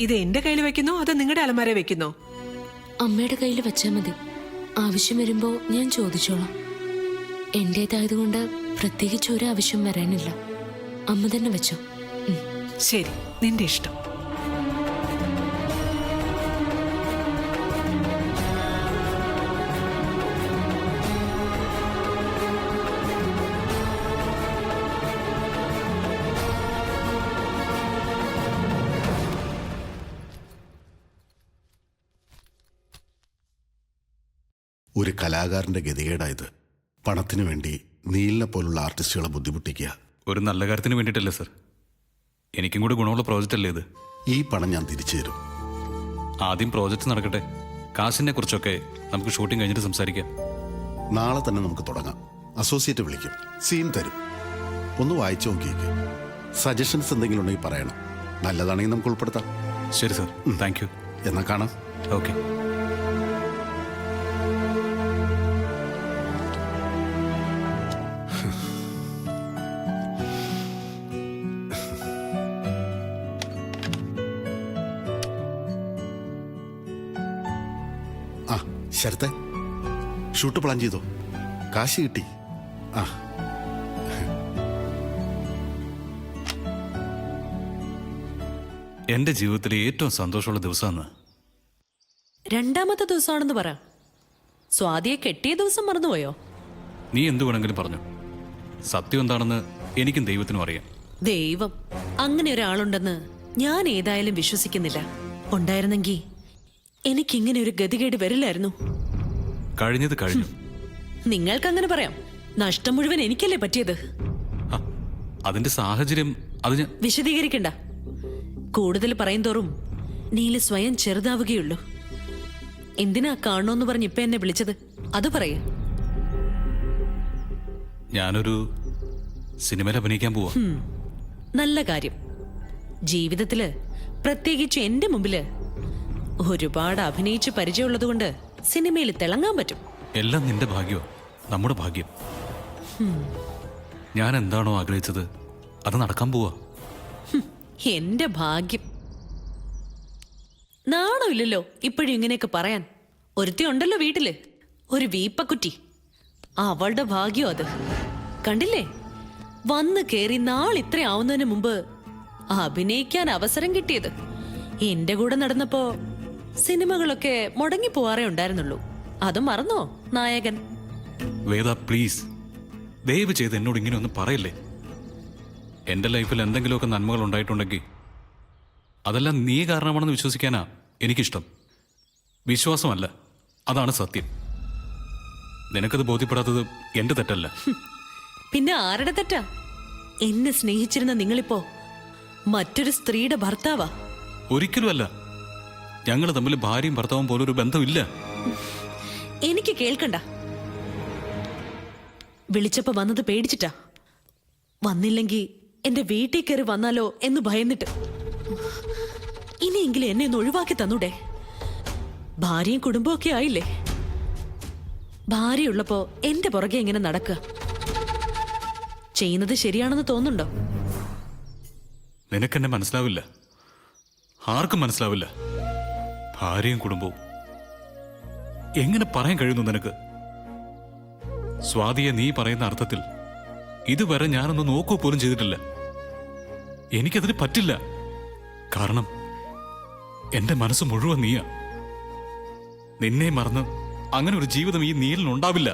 ഇത് എന്റെ കയ്യിൽ വെക്കുന്നോ അതോ നിങ്ങളുടെ അലമാര വെക്കുന്നോ? അമ്മയുടെ കയ്യിൽ വെച്ചാൽ മതി. ആവശ്യം വരുമ്പോ ഞാൻ ചോദിച്ചോളാം. എന്റേതായതുകൊണ്ട് പ്രത്യേകിച്ച് ഒരു ആവശ്യം വരാനില്ല. അമ്മ തന്നെ വെച്ചോ. ശരി, നിന്റെ ഇഷ്ടം. ഒരു കലാകാരന്റെ ഗതികേടായത്. പണത്തിനു വേണ്ടി നീലിനെ പോലുള്ള ആർട്ടിസ്റ്റുകളെ ബുദ്ധിമുട്ടിക്കുക. ഒരു നല്ല കാര്യത്തിന് വേണ്ടിയിട്ടല്ലേ സർ? എനിക്കും കൂടി ഗുണമുള്ള പ്രോജക്റ്റ് അല്ലേ ഇത്? ഈ പണം ഞാൻ തിരിച്ചു തരും. ആദ്യം പ്രോജക്റ്റ് നടക്കട്ടെ. കാശിനെ കുറിച്ചൊക്കെ നമുക്ക് ഷൂട്ടിംഗ് കഴിഞ്ഞിട്ട് സംസാരിക്കാം. നാളെ തന്നെ നമുക്ക് തുടങ്ങാം. അസോസിയേറ്റ് വിളിക്കും, സീൻ തരും. ഒന്ന് വായിച്ചു നോക്കിയേക്ക്. സജഷൻസ് എന്തെങ്കിലും ഉണ്ടെങ്കിൽ പറയണം. നല്ലതാണെങ്കിൽ നമുക്ക് ഉൾപ്പെടുത്താം. ശരി സർ, താങ്ക് യു. എന്നാ കാണാം. ഓക്കെ. ആ ശരത്തെ, ഷൂട്ട് പ്ലാൻ ചെയ്തോ? കാശ് കിട്ടി? ആ എന്റെ ജീവിതത്തിലെ ഏറ്റവും സന്തോഷമുള്ള ദിവസമാണ്. രണ്ടാമത്തെ ദിവസമാണെന്ന് പറ. സ്വാതിയെ കെട്ടിയ ദിവസം മറന്നുപോയോ? നീ എന്തു വേണമെങ്കിലും പറഞ്ഞു. സത്യം എന്താണെന്ന് എനിക്കും ദൈവത്തിനും അറിയാം. ദൈവം അങ്ങനെ ഒരാളുണ്ടെന്ന് ഞാൻ ഏതായാലും വിശ്വസിക്കുന്നില്ല. ഉണ്ടായിരുന്നെങ്കിൽ എനിക്കിങ്ങനെ ഒരു ഗതികേട് വരില്ലായിരുന്നു. കഴിഞ്ഞത് കഴിഞ്ഞു. നിങ്ങൾക്കങ്ങനെ പറയാം. നഷ്ടം മുഴുവൻ എനിക്കല്ലേ പറ്റിയത്. അതിന്റെ സാഹചര്യം അത് ഞാൻ വിശദീകരിക്കണ്ട. കൂടുതൽ പറയും തോറും നീല് സ്വയം ചെറുതാവുകയുള്ളൂ. എന്തിനാ കാണണോന്ന് പറഞ്ഞ് ഇപ്പൊ എന്നെ വിളിച്ചത്? അത് പറയ. ഞാനൊരു സിനിമയിൽ അഭിനയിക്കാൻ പോവാ. നല്ല കാര്യം. ജീവിതത്തില് പ്രത്യേകിച്ച് എന്റെ മുമ്പില് ഒരുപാട് അഭിനയിച്ച് പരിചയമുള്ളത് കൊണ്ട് സിനിമയിൽ തിളങ്ങാൻ പറ്റും. എല്ലാം നിന്റെ ഭാഗ്യമോ? നമ്മുടെ ഭാഗ്യം. ഞാൻ എന്താണോ ആഗ്രഹിച്ചത് അത് നടക്കാൻ പോവാ. എന്റെ ഭാഗ്യം. നാണോ ഇല്ലല്ലോ ഇപ്പോഴും ഇങ്ങനെയൊക്കെ പറയാൻ. ഒരുത്തി ഉണ്ടല്ലോ വീട്ടില്, ഒരു വീപ്പക്കുറ്റി. അവളുടെ ഭാഗ്യം അത്. കണ്ടില്ലേ, വന്ന് കേറി നാളിത്ര ആവുന്നതിന് മുമ്പ് അഭിനയിക്കാൻ അവസരം കിട്ടിയത്. എന്റെ കൂടെ നടന്നപ്പോ സിനിമകളൊക്കെ മുടങ്ങി പോവാറേ ഉണ്ടായിരുന്നുള്ളൂ. അത് മറന്നോ നായകൻ? വേദ പ്ലീസ്, ദയവ് ചെയ്ത് എന്നോട് ഇങ്ങനെ ഒന്നും പറയല്ലേ. എന്റെ ലൈഫിൽ എന്തെങ്കിലുമൊക്കെ നന്മകൾ ഉണ്ടായിട്ടുണ്ടെങ്കിൽ അതെല്ലാം നീ കാരണമാണെന്ന് വിശ്വസിക്കാനാ എനിക്കിഷ്ടം. വിശ്വാസമല്ല, അതാണ് സത്യം. നിനക്കത് ബോധ്യപ്പെടാത്തത് എന്റെ തെറ്റല്ല. പിന്നെ ആരുടെ തെറ്റാ? എന്നെ സ്നേഹിച്ചിരുന്ന നിങ്ങളിപ്പോ മറ്റൊരു സ്ത്രീയുടെ ഭർത്താവാ. ഒരിക്കലുമല്ല. ഞങ്ങൾ തമ്മിൽ ഭാര്യയും ഭർത്താവും പോലൊരു ബന്ധമില്ല. എനിക്ക് കേൾക്കണ്ട. വിളിച്ചപ്പോ വന്നത് പേടിച്ചിട്ടാ. വന്നില്ലെങ്കിൽ എന്റെ വീട്ടിൽ കയറി വന്നാലോ എന്ന് ഭയന്നിട്ട്. ഇനിയെങ്കിലും എന്നെ ഒന്ന് ഒഴിവാക്കി തന്നൂടെ? ഭാര്യയും കുടുംബവും ഒക്കെ ആയില്ലേ. ഭാര്യയുള്ളപ്പോ എന്റെ പുറകെ എങ്ങനെ നടക്കുക? ചെയ്യുന്നത് ശരിയാണെന്ന് തോന്നുന്നുണ്ടോ? നിനക്കെന്നെ മനസ്സിലാവില്ല. ആർക്കും മനസ്സിലാവില്ല. ഭാര്യയും കുടുംബവും എങ്ങനെ പറയാൻ കഴിയുന്നു നിനക്ക്? സ്വാതിയെ നീ പറയുന്ന അർത്ഥത്തിൽ ഇതുവരെ ഞാനൊന്ന് നോക്കുക പോലും ചെയ്തിട്ടില്ല. എനിക്കതിന് പറ്റില്ല. കാരണം എന്റെ മനസ്സ് മുഴുവൻ നീയാ. നിന്നെ മറന്ന് അങ്ങനെ ഒരു ജീവിതം ഈ നീലിനുണ്ടാവില്ല.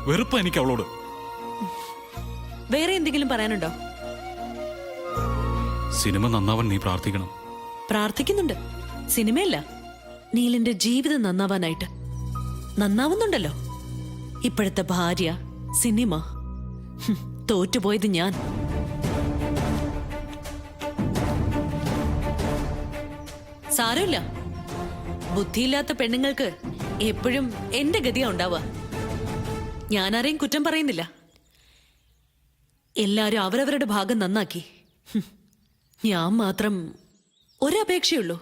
വെറുപ്പ എനിക്ക് അവളോട്. വേറെ എന്തെങ്കിലും പറയാനുണ്ടോ? സിനിമ നന്നാവാൻ നീ പ്രാർത്ഥിക്കണം. പ്രാർത്ഥിക്കുന്നുണ്ട്. സിനിമയല്ല, നീലിന്റെ ജീവിതം നന്നാവാനായിട്ട്. നന്നാവുന്നുണ്ടല്ലോ. ഇപ്പോഴത്തെ ഭാര്യ, സിനിമ. തോറ്റുപോയത് ഞാൻ. സാരമില്ല. ബുദ്ധിയില്ലാത്ത പെണ്ണുങ്ങൾക്ക് എപ്പോഴും എന്റെ ഗതിയാ ഉണ്ടാവുക. ഞാനാരെയും കുറ്റം പറയുന്നില്ല. എല്ലാരും അവരവരുടെ ഭാഗം നന്നാക്കി. ഞാൻ മാത്രം ഒരപേക്ഷയുള്ളൂ.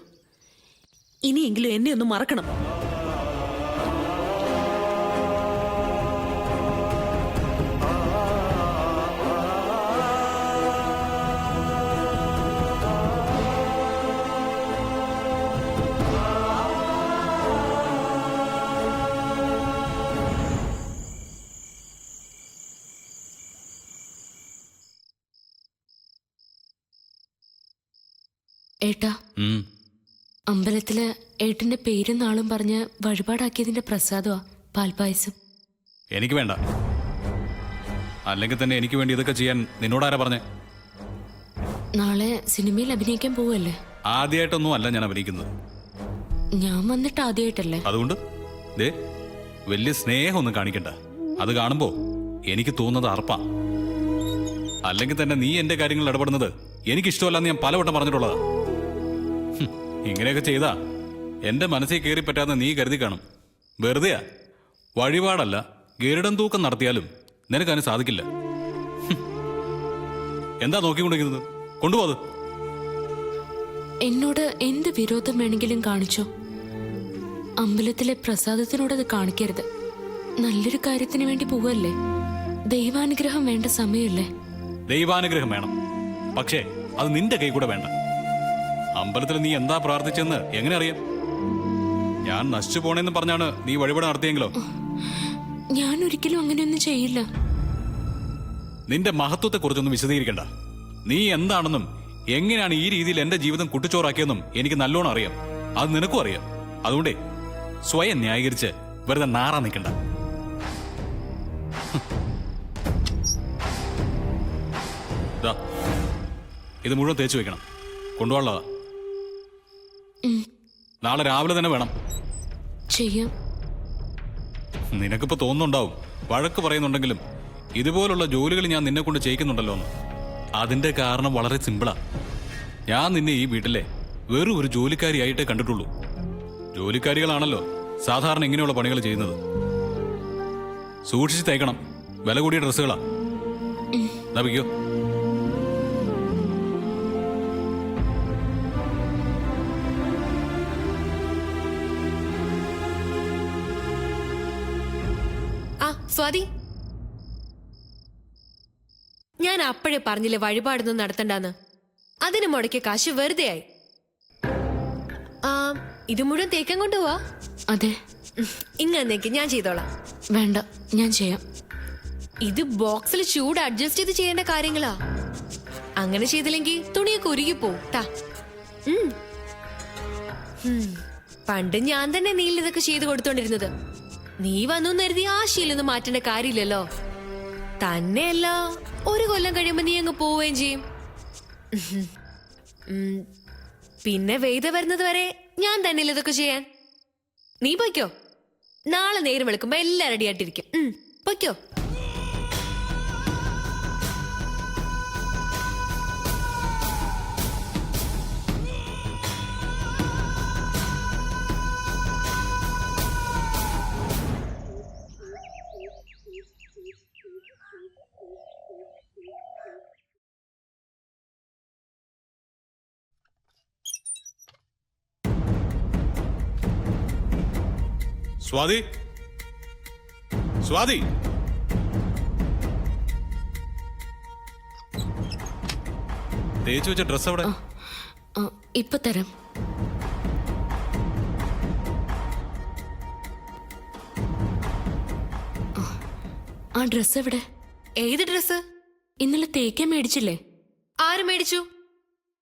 ഇനിയെങ്കിലും എന്നെ ഒന്ന് മറക്കണം. ഏട്ടാ, ഉം. അമ്പലത്തില് ഏട്ടന്റെ പേരും നാളും പറഞ്ഞ് വഴിപാടാക്കിയതിന്റെ പ്രസാദമാ പാൽപ്പായസം. എനിക്ക് വേണ്ട. അല്ലെങ്കിൽ തന്നെ എനിക്ക് വേണ്ടി ഇതൊക്കെ ചെയ്യാൻ നിന്നോടാരാ പറഞ്ഞേ? നാളെ സിനിമയിൽ അഭിനയിക്കാൻ പോവല്ലേ? ആദ്യമായിട്ടൊന്നും അല്ല ഞാൻ അഭിനയിക്കുന്നത്. ഞാൻ വന്നിട്ട് ആദ്യമായിട്ടല്ലേ? അതുകൊണ്ട് ദേ വലിയ സ്നേഹമൊന്നും കാണിക്കണ്ട. അത് കാണുമ്പോ എനിക്ക് തോന്നുന്നത് അർപ്പാ. അല്ലെങ്കിൽ തന്നെ നീ എന്റെ കാര്യങ്ങളിൽ ഇടപെടുന്നത് എനിക്കിഷ്ടമല്ലെന്ന് ഞാൻ പലവട്ടം പറഞ്ഞിട്ടുള്ളതാ. ഇങ്ങനെയൊക്കെ ചെയ്താ എന്റെ മനസ്സിൽ കയറി പറ്റാന്ന് നീ കരുതി കാണും. വെറുതെയാ. വഴിപാടല്ല, ഗരുഡൻ തൂക്കം നടത്തിയാലും നിനക്കതിന് സാധിക്കില്ല. എന്താ നോക്കിക്കൊണ്ടിരിക്കുന്നത്? കൊണ്ടുപോത്. എന്നോട് എന്ത് വിരോധം വേണമെങ്കിലും കാണിച്ചോ. അമ്പലത്തിലെ പ്രസാദത്തിനോടത് കാണിക്കരുത്. നല്ലൊരു കാര്യത്തിന് വേണ്ടി പോവല്ലേ? ദൈവാനുഗ്രഹം വേണ്ട സമയമല്ലേ? ദൈവാനുഗ്രഹം വേണം, പക്ഷേ അത് നിന്റെ കൈ കൂടെ വേണ്ട. അമ്പലത്തിൽ നീ എന്താ പ്രാർത്ഥിച്ചെന്ന് എങ്ങനെ അറിയാം? ഞാൻ നശിച്ചു പോണേന്ന് പറഞ്ഞാണ് നീ വഴിപാട് നടത്തിയെങ്കിലോ? ഞാൻ ഒരിക്കലും അങ്ങനെയൊന്നും ചെയ്യില്ല. നിന്റെ മഹത്വത്തെ കുറിച്ചൊന്നും വിശദീകരിക്കണ്ട. നീ എന്താണെന്നും എങ്ങനെയാണ് ഈ രീതിയിൽ എന്റെ ജീവിതം കുട്ടിച്ചോറാക്കിയെന്നും എനിക്ക് നല്ലോണം അറിയാം. അത് നിനക്കും അറിയാം. അതുകൊണ്ടേ സ്വയം ന്യായീകരിച്ച് വെറുതെ നാറാൻ നിൽക്കണ്ട. ഇത് മുഴുവൻ തേച്ചു വെക്കണം. കൊണ്ടുപോകാനുള്ളതാ. നാളെ രാവിലെ തന്നെ വേണം. ചെയ്യാം. നിനക്കിപ്പോ തോന്നുന്നുണ്ടാവും വഴക്ക് പറയുന്നുണ്ടെങ്കിലും ഇതുപോലുള്ള ജോലികൾ ഞാൻ നിന്നെ കൊണ്ട് ചെയ്യിക്കുന്നുണ്ടല്ലോ എന്ന്. അതിന്റെ കാരണം വളരെ സിമ്പിളാ. ഞാൻ നിന്നെ ഈ വീട്ടിലെ വെറും ഒരു ജോലിക്കാരിയായിട്ടേ കണ്ടിട്ടുള്ളൂ. ജോലിക്കാരികളാണല്ലോ സാധാരണ ഇങ്ങനെയുള്ള പണികൾ ചെയ്യുന്നത്. സൂക്ഷിച്ച് തേക്കണം. വില കൂടിയ ഡ്രസ്സുകളാ. നബിക്കോ? സ്വാതി, ഞാൻ അപ്പോഴേ പറഞ്ഞില്ലേ വഴിപാടൊന്നും നടത്തണ്ടെന്ന്. അതിന് മുടക്കിയ കാശ് വെറുതെ ആയി. ഇത് മുഴുവൻ തേക്കാൻ കൊണ്ടുപോവാ? അതെ. ഇങ്ങന്നേക്ക് ഞാൻ ചെയ്തോളാം. വേണ്ട, ഞാൻ ചെയ്യാം. ഇത് ബോക്സിൽ ചൂട് അഡ്ജസ്റ്റ് ചെയ്ത് ചെയ്യേണ്ട കാര്യങ്ങളാ. അങ്ങനെ ചെയ്തില്ലെങ്കിൽ തുണിയൊക്കെ ഉരുകിപ്പോവും. പണ്ട് ഞാൻ തന്നെ നീൽ ഇതൊക്കെ ചെയ്ത് കൊടുത്തോണ്ടിരുന്നത്. നീ വന്നു കരുതി ആ ശീലൊന്നും മാറ്റേണ്ട കാര്യമില്ലല്ലോ. തന്നെയല്ല, ഒരു കൊല്ലം കഴിയുമ്പോ നീ അങ്ങ് പോവുകയും ചെയ്യും. പിന്നെ വെയ്ത വരുന്നത് വരെ ഞാൻ തന്നെ ഇതൊക്കെ ചെയ്യാൻ. നീ പൊയ്ക്കോ. നാളെ നേരം വെളുക്കുമ്പോ എല്ലാം റെഡി ആയിട്ടിരിക്കും. പൊയ്ക്കോ. സ്വാതി, സ്വാതി, തേച്ചു വെച്ച ഡ്രസ് അവിടെ. ഇപ്പൊ തരാം. ആ ഡ്രസ് എവിടെ? ഏത് ഡ്രസ്? ഇന്നലെ തേക്കാൻ മേടിച്ചില്ലേ? ആര് മേടിച്ചു?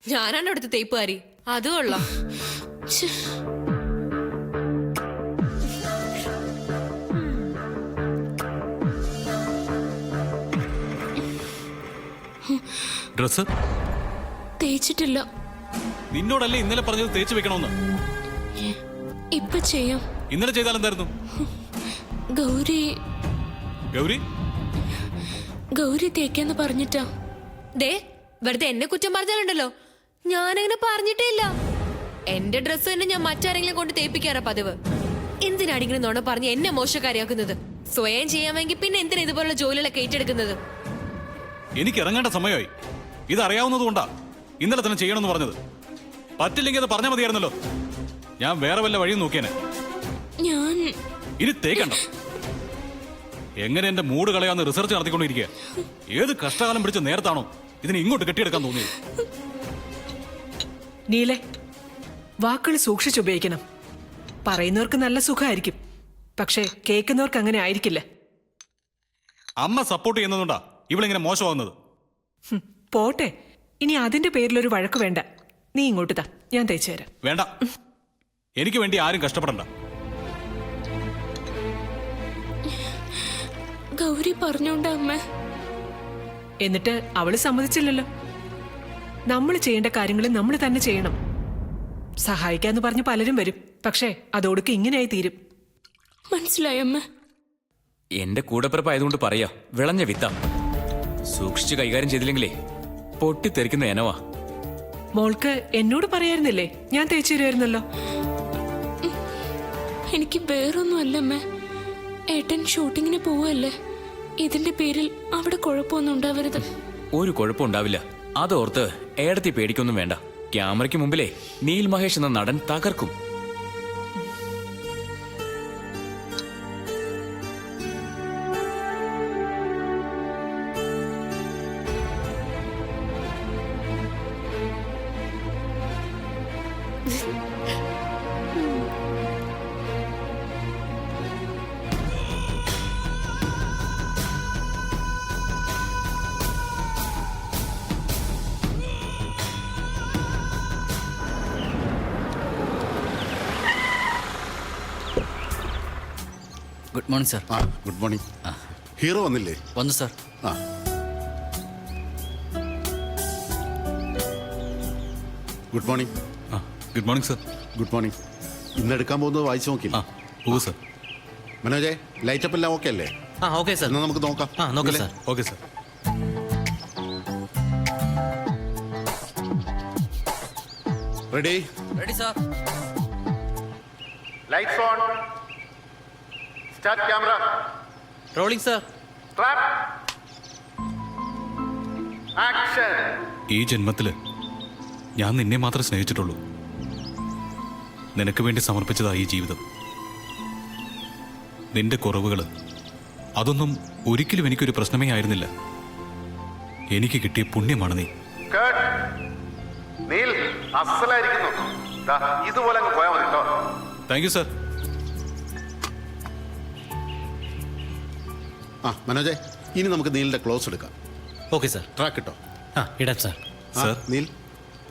ഞാനാണ് അവിടുത്തെ തേപ്പുകാരി. അത് കൊള്ളാം. ഡ്രസ് തേച്ചിട്ടില്ല. നിന്നോടല്ലേ ഇന്നലെ പറഞ്ഞത് തേച്ച് വെക്കണമെന്ന്? ഇപ്പൊ ചെയ്യാം. ഇന്നലെ ചെയ്താൽ എന്തായിരുന്നു? ഗൗരി ഗൗരി ഗൗരി തേക്കാന്ന് പറഞ്ഞിട്ടാ. ദേ, വെറുതെ എന്നെ കുറ്റം പറഞ്ഞാലുണ്ടല്ലോ. ഞാനങ്ങനെ പറഞ്ഞിട്ടേ ഇല്ല. എന്റെ ഡ്രസ്സ് തന്നെ ഞാൻ മറ്റാരെങ്കിലും കൊണ്ട് തേപ്പിക്കാറാ പതിവ്. എന്തിനാണ് ഇങ്ങനെ നുണ പറഞ്ഞ് എന്നെ മോശക്കാരിയാക്കുന്നത്? സ്വയം ചെയ്യാമെങ്കിൽ പിന്നെ എന്തിനാ ഇതുപോലുള്ള ജോലികളൊക്കെ ഏറ്റെടുക്കുന്നത്? എനിക്ക് ഇറങ്ങേണ്ട സമയമായി. ഇതറിയാവുന്നതുകൊണ്ടാ ഇന്നലെ തന്നെ ചെയ്യണമെന്ന് പറഞ്ഞത്. പറ്റില്ലെങ്കിൽ അത് പറഞ്ഞാൽ മതിയായിരുന്നല്ലോ. ഞാൻ വേറെ വല്ല വഴിയും നോക്കിയേനെ. ഞാൻ ഇനി തേക്കണ്ട. എങ്ങനെ എന്റെ മൂഡ് കളയാന്ന് റിസർച്ച് നടത്തിക്കൊണ്ടിരിക്കുക. ഏത് കഷ്ടകാലം പിടിച്ച നേരത്താണോ ഇതിനെ ഇങ്ങോട്ട് കെട്ടിയെടുക്കാൻ തോന്നിയത്? നീലെ, വാക്കുകൾ സൂക്ഷിച്ചുപയോഗിക്കണം. പറയുന്നവർക്ക് നല്ല സുഖമായിരിക്കും, പക്ഷേ കേൾക്കുന്നവർക്ക് അങ്ങനെ ആയിരിക്കില്ല. അമ്മ സപ്പോർട്ട് ചെയ്യുന്നതുകൊണ്ടാ ഇവളിങ്ങനെ മോശമാകുന്നത്. പോട്ടെ, ഇനി അതിന്റെ പേരിലൊരു വഴക്ക് വേണ്ട. നീ ഇങ്ങോട്ട് താ, ഞാൻ തേച്ചു തരാം. വേണ്ട, എനിക്ക് വേണ്ടി ആരും കഷ്ടപ്പെടണ്ട. ഗൗരി പറഞ്ഞോണ്ട അമ്മ. എന്നിട്ട് അവള് സമ്മതിച്ചില്ലല്ലോ. നമ്മൾ ചെയ്യേണ്ട കാര്യങ്ങൾ നമ്മൾ തന്നെ ചെയ്യണം. സഹായിക്കാന്ന് പറഞ്ഞ് പലരും വരും, പക്ഷേ അതോടൊക്കെ ഇങ്ങനെയായി തീരും. മനസ്സിലായമ്മ. എന്റെ കൂടപ്പിറപ്പായതുകൊണ്ട് പറയാ, വിളഞ്ഞ വിത്ത സൂക്ഷിച്ച് കൈകാര്യം ചെയ്തില്ലെങ്കിലേ പൊട്ടിത്തെറിക്കുന്ന എനവാ. മോൾക്ക് എന്നോട് പറയായിരുന്നില്ലേ, ഞാൻ തേച്ചു തരുമായിരുന്നല്ലോ. എനിക്ക് വേറൊന്നും അല്ലമ്മ. ഏട്ടൻ ഷൂട്ടിങ്ങിന് പോവല്ലേ, ഇതിന്റെ പേരിൽ അവിടെ കുഴപ്പമൊന്നും ഉണ്ടാവരുത്. ഒരു കുഴപ്പമുണ്ടാവില്ല, അതോർത്ത് ഏടത്തി പേടിക്കൊന്നും വേണ്ട. ക്യാമറയ്ക്ക് മുമ്പിലേ നീൽ മഹേഷ് എന്ന നടൻ തകർക്കും. Good morning sir. ആ, ഗുഡ് മോർണിംഗ്. ഹീറോ വന്നില്ലേ? വന്നു സാർ. ആ, ഗുഡ് മോർണിംഗ്. ആ, good morning sir. Good morning. ഇന്ന് എടുക്കാൻ പോകുന്നത് വായിച്ചു നോക്കില്ല? ആ, ഓ സർ. മനോജെ, ലൈറ്റപ്പ് എല്ലാം ഓക്കെ അല്ലേ? ആ ഓക്കെ സാർ. എന്നാൽ നമുക്ക് നോക്കാം. ആ നോക്കാം ഇല്ലേ? Sir. Okay sir. Ready? Ready sir. Lights on. Start camera. Rolling sir. Clap. Action. ഈ ജന്മത്തില് ഞാൻ നിന്നെ മാത്രമേ സ്നേഹിച്ചിട്ടുള്ളൂ. നിനക്ക് വേണ്ടി സമർപ്പിച്ചതാ ഈ ജീവിതം. നിന്റെ കുറവുകൾ അതൊന്നും ഒരിക്കലും എനിക്കൊരു പ്രശ്നമേ ആയിരുന്നില്ല. എനിക്ക് കിട്ടിയ പുണ്യമാണ് നീ. നീൽ അസലായിരിക്കുന്നു. ഇതുപോലെ അങ്ങ് പോയാൽ മതി കേട്ടോ. Thank you sir. ആ മനോജെ, ഇനി നമുക്ക് നീലിന്റെ ക്ലോസ് എടുക്കാം. Okay sir. ട്രാക്ക് കിട്ടോ? ആ ഇടാം സാർ. ആ, സർ. നീൽ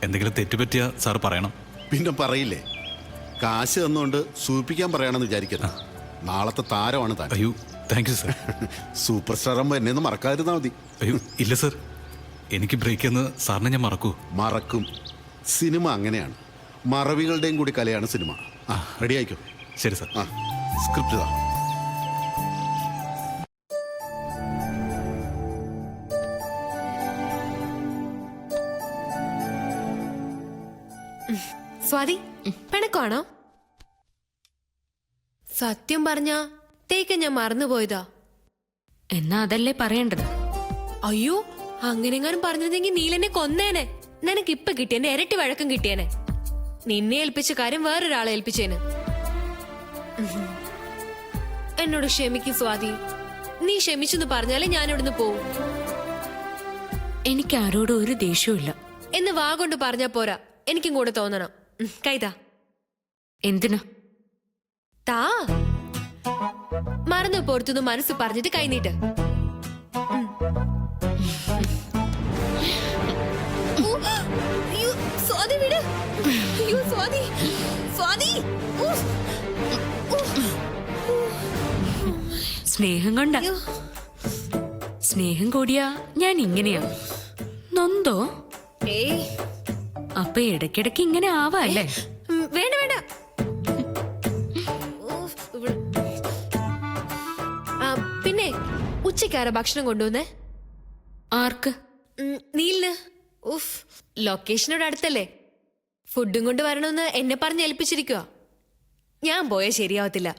എന്തെങ്കിലും തെറ്റുപറ്റിയ സാർ പറയണം. പിന്നെ പറയില്ലേ, കാശ് തന്നുകൊണ്ട് സൂചിപ്പിക്കാൻ പറയണമെന്ന് വിചാരിക്കരുത്. നാളത്തെ താരമാണ് താൻ. അയ്യോ, thank you sir. Super star ആകുമ്പോൾ എന്നെ ഒന്ന് മറക്കാതിരുന്നാ മതി. അയ്യോ ഇല്ല സർ, എനിക്ക് ബ്രേക്ക് എന്ന് സാറിനെ ഞാൻ മറക്കൂ. മറക്കും. സിനിമ അങ്ങനെയാണ്, മറവികളുടെയും കൂടി കലയാണ് സിനിമ. ആ റെഡി ആയിക്കോ. ശരി സർ. ആ സ്ക്രിപ്റ്റ് ഇതാ. സ്വാതി, പിണക്കാണോ? സത്യം പറഞ്ഞ തേക്ക് ഞാൻ മറന്നുപോയതാ. എന്നാ അതല്ലേ പറയേണ്ടത്. അയ്യോ, അങ്ങനെങ്ങാനും പറഞ്ഞിരുന്നെങ്കിൽ നീലെന്നെ കൊന്നേനെ. നിനക്ക് ഇപ്പൊ കിട്ടിയെന്നെ ഇരട്ടി വഴക്കം കിട്ടിയേനെ. നിന്നെ ഏൽപ്പിച്ച കാര്യം വേറൊരാളെ ഏൽപ്പിച്ചേന്. എന്നോട് ക്ഷമിക്കും സ്വാതി. നീ ക്ഷമിച്ചെന്ന് പറഞ്ഞാലേ ഞാൻ ഇവിടുന്ന് പോവും. എനിക്ക് ആരോടും ഒരു ദേഷ്യവും ഇല്ല. എന്ന് വാ കൊണ്ട് പറഞ്ഞാ പോരാ, എനിക്കും കൂടെ തോന്നണം. കൈതാ. എന്തിനാ? താ. മറന്നു പുറത്തുനിന്ന് മനസ്സ് പറഞ്ഞിട്ട് കൈനീട്ട്. സ്വാതി വിട്. അയ്യോ സ്വാതി, സ്വാതി. സ്നേഹം കൊണ്ടാ. സ്നേഹം കൂടിയാ ഞാൻ ഇങ്ങനെയാ. നൊന്തോ? ഏയ് അപ്പൊ ഇടയ്ക്കിടയ്ക്ക് ഇങ്ങനെ ആവാല്ലേ? വേണ്ട വേണ്ട. പിന്നെ ഉച്ചക്കാരാ ഭക്ഷണം കൊണ്ടുവന്നേ? ആർക്ക്? നീലിന്. ഉഫ്, ലൊക്കേഷനോട് അടുത്തല്ലേ, ഫുഡും കൊണ്ട് വരണമെന്ന് എന്നെ പറഞ്ഞ് ഏൽപ്പിച്ചിരിക്കുക. ഞാൻ പോയാ ശരിയാവത്തില്ല.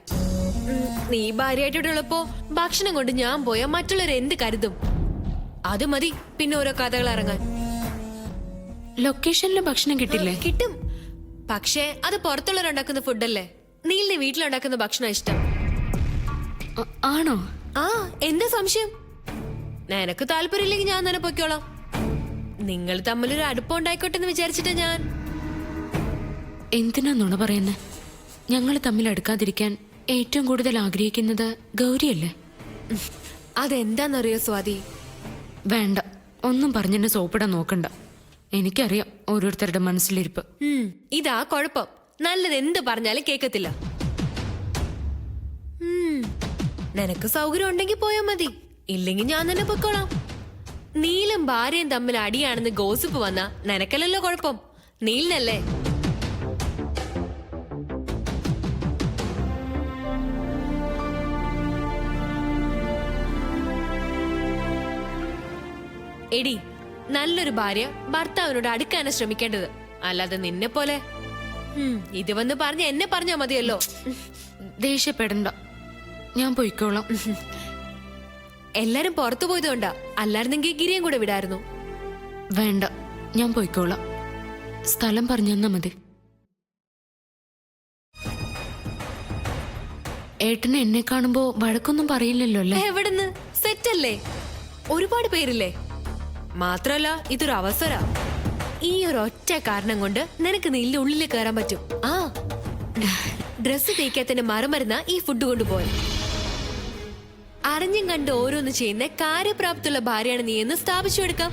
നീ ഭാര്യയായിട്ടുള്ളപ്പോ ഭക്ഷണം കൊണ്ട് ഞാൻ പോയാ മറ്റുള്ളവർ എന്ത് കരുതും? അത് മതി പിന്നെ ഓരോ കഥകൾ ഇറങ്ങാൻ. ലൊക്കേഷനിലെ ഭക്ഷണം കിട്ടില്ലേ? കിട്ടും, പക്ഷേ അത് പുറത്തുള്ളവരുണ്ടാക്കുന്ന ഫുഡല്ലേ. നീലിന്റെ വീട്ടിലുണ്ടാക്കുന്ന ഭക്ഷണം ഇഷ്ടം. ആണോ? ആ, എന്താ സംശയം? നിനക്ക് താല്പര്യമില്ലെങ്കിൽ ഞാൻ തന്നെ പൊയ്ക്കോളാം. നിങ്ങൾ തമ്മിലൊരു അടുപ്പം ഉണ്ടായിക്കോട്ടെ എന്ന് വിചാരിച്ചിട്ടാ ഞാൻ. എന്തിനാ നുണ പറയുന്നേ? ഞങ്ങൾ തമ്മിൽ അടുക്കാതിരിക്കാൻ ഏറ്റവും കൂടുതൽ ആഗ്രഹിക്കുന്നത് ഗൗരിയല്ലേ? അതെന്താന്നറിയോ സ്വാതി? വേണ്ട, ഒന്നും പറഞ്ഞെന്നെ സോപ്പിടാൻ നോക്കണ്ട. എനിക്കറിയാം ഓരോരുത്തരുടെ മനസ്സിലിരിപ്പ്. ഇതാ കുഴപ്പം. നല്ലത് എന്ത് പറഞ്ഞാലും കേക്കത്തില്ല. നിനക്ക് സൗകര്യം ഉണ്ടെങ്കിൽ പോയാ മതി, ഇല്ലെങ്കിൽ ഞാൻ തന്നെ പൊക്കോളാം. നീലും ഭാര്യയും തമ്മിൽ അടിയാണെന്ന് ഗോസിപ്പ് വന്നാ നിനക്കല്ലല്ലോ കുഴപ്പം, നീലിനല്ലേ. എടി, നല്ലൊരു ഭാര്യ ഭർത്താവിനോട് അടുക്കാനാ ശ്രമിക്കേണ്ടത്, അല്ലാതെ നിന്നെ പോലെ ഇത് വന്ന് പറഞ്ഞ എന്നെ പറഞ്ഞാ മതിയല്ലോ. ദേഷ്യപ്പെടണ്ട, ഞാൻ പോയിക്കോളാം. എല്ലാരും പുറത്തു പോയതുകൊണ്ടാ, അല്ലായിരുന്നെങ്കിൽ ഗിരിയും കൂടെ വിടായിരുന്നു. വേണ്ട, ഞാൻ പോയിക്കോളാം. സ്ഥലം പറഞ്ഞു തന്നാ മതി. ഏട്ടന് എന്നെ കാണുമ്പോ വഴക്കൊന്നും പറയില്ലല്ലോ അല്ലേ? എവിടുന്ന്, സെറ്റല്ലേ, ഒരുപാട് പേരില്ലേ. മാത്രല്ല ഇതൊരു അവസര. ഈ ഒരു ഒറ്റ കാരണം കൊണ്ട് നിനക്ക് നീലിന്റെ ഉള്ളിൽ കയറാൻ പറ്റും. ആ ഡ്രസ്സ് തേക്കാത്തതിന്റെ മറുമരുന്ന ഈ ഫുഡ് കൊണ്ടുപോയി. അറിഞ്ഞും കണ്ട് ഓരോന്ന് ചെയ്യുന്ന കാര്യപ്രാപ്തിയുള്ള ഭാര്യയാണ് നീ എന്ന് സ്ഥാപിച്ചു എടുക്കാം.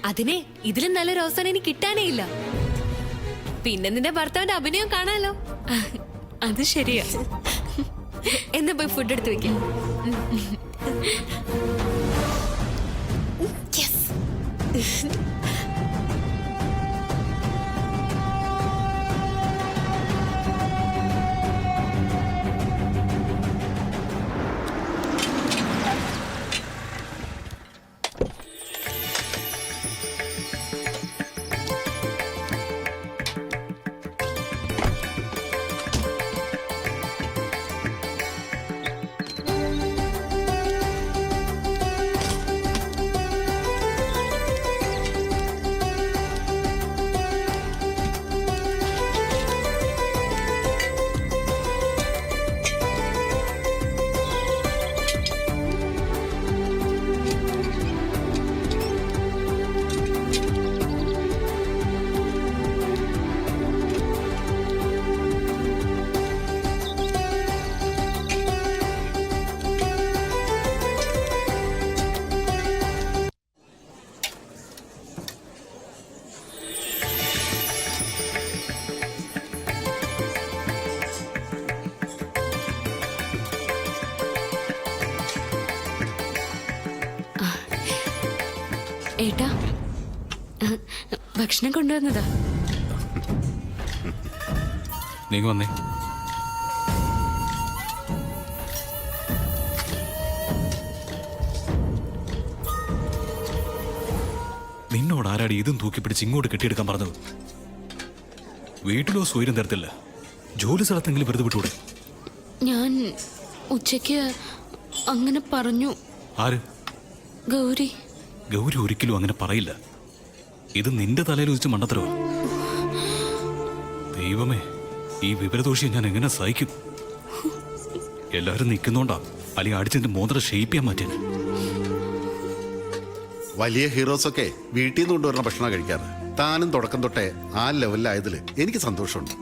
അതിനെ ഇതിലും നല്ലൊരു അവസരം എനിക്ക് കിട്ടാനേ ഇല്ല. പിന്നെ നിന്റെ ഭർത്താവിന്റെ അഭിനയം കാണാലോ. അത് ശരിയാ. എന്നാ പോയി ഫുഡ് എടുത്ത് വെക്കാം. ഏട്ടാ, ഭക്ഷണം കൊണ്ടുവന്നതാ. നീ വന്നേ. നിന്നോട് ആരാടി ഇതും തൂക്കിപ്പിടിച്ച് ഇങ്ങോട്ട് കെട്ടിയെടുക്കാൻ പറഞ്ഞത്? വീട്ടിലോ സ്വൈരം തരത്തില്ല, ജോലി സ്ഥലത്തെങ്കിലും വെറുതെ വിട്ടൂടെ? ഞാൻ ഉച്ചയ്ക്ക് അങ്ങനെ പറഞ്ഞു. ആര്? ഗൗരി. ഗൗരി ഒരിക്കലും അങ്ങനെ പറയില്ല. ഇത് നിന്റെ തലയിൽ വെച്ച് മണ്ടത്തരവോ? ദൈവമേ, ഈ വിവരദോഷിയെ ഞാൻ എങ്ങനെ സഹിക്കും? എല്ലാവരും നിൽക്കുന്നോണ്ടാ, അല്ലെങ്കിൽ അടിച്ചെന്റെ മോന്തറ ഷേപ്പ് ചെയ്യാൻ മാറ്റിയത്. വലിയ ഹീറോസൊക്കെ വീട്ടിൽ നിന്ന് കൊണ്ടുവരുന്ന ഭക്ഷണം കഴിക്കാറ്. താനും തുടക്കം തൊട്ടേ ആ ലെവലിലായതിൽ എനിക്ക് സന്തോഷമുണ്ട്.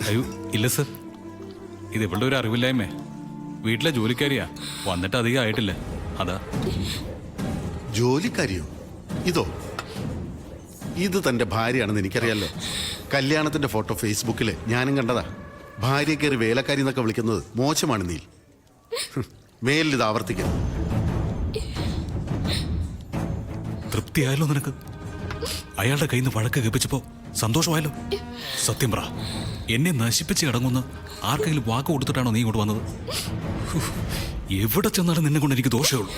അയ്യോ ഇല്ല സർ, ഇത് ഇവളുടെ ഒരു അറിവില്ലായ്മേ. വീട്ടിലെ ജോലിക്കാരിയാ, വന്നിട്ട് അധികം ആയിട്ടില്ല, അതാ. ജോലിക്കാരിയോ? ഇതോ? ഇത് തന്റെ ഭാര്യയാണെന്ന് എനിക്കറിയാലോ. കല്യാണത്തിന്റെ ഫോട്ടോ ഫേസ്ബുക്കിൽ ഞാനും കണ്ടതാ. ഭാര്യ കയറി വേലക്കാരി എന്നൊക്കെ വിളിക്കുന്നത് മോശമാണ് നീൽ. മേലിൽ ഇത് ആവർത്തിക്കുന്നു. തൃപ്തിയായല്ലോ നിനക്ക്? അയാളുടെ കയ്യിൽ നിന്ന് വഴക്ക് കേൾപ്പിച്ചപ്പോ സന്തോഷമായല്ലോ? സത്യം പറ, എന്നെ നശിപ്പിച്ച് കിടങ്ങുന്ന ആർക്കെങ്കിലും വാക്ക് കൊടുത്തിട്ടാണോ നീ ഇങ്ങോട്ട് വന്നത്? എവിടെ ചെന്നാലും നിന്നെ കൊണ്ട് എനിക്ക് ദോഷമുള്ളൂ.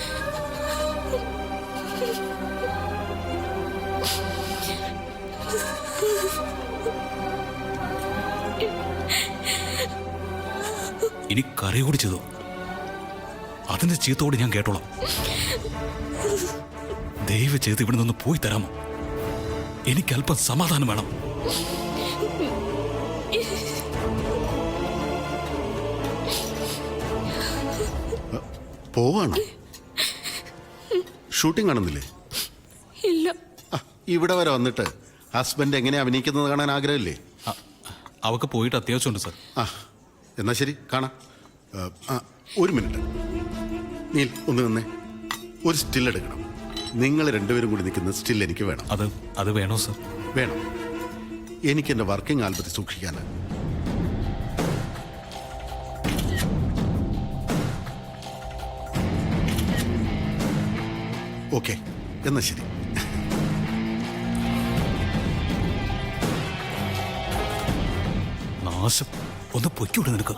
ഇനി കരയോടി ചെയ്തോ, അതിന്റെ ചീത്തോട് ഞാൻ കേട്ടോളാം. ദയവ് ചെയ്ത് ഇവിടെ നിന്ന് പോയി തരാമോ? എനിക്ക് അല്പം സമാധാനം വേണം. പോവാണ്. ഷൂട്ടിംഗ് കാണുന്നില്ലേ? ഇല്ല. ഇവിടെ വരെ വന്നിട്ട് ഹസ്ബൻഡ് എങ്ങനെ അഭിനയിക്കുന്നത് കാണാൻ ആഗ്രഹമില്ലേ? അവക്ക് പോയിട്ട് അത്യാവശ്യമുണ്ട് സാർ. എന്നാ ശരി, കാണാം. ഒരു മിനിറ്റ് നീൽ, ഒന്ന് നിന്നേ. ഒരു സ്റ്റിൽ എടുക്കണം. നിങ്ങൾ രണ്ടുപേരും കൂടി നിൽക്കുന്ന സ്റ്റിൽ എനിക്ക് വേണം. അത് വേണോ സർ? വേണം. എനിക്ക് എൻ്റെ വർക്കിംഗ് ആൽബത്തിൽ സൂക്ഷിക്കാനാണ്. ഓക്കെ, എന്നാ ശരി. നാശം, ഒന്ന് പൊയ്ക്കൂടെ നിനക്ക്?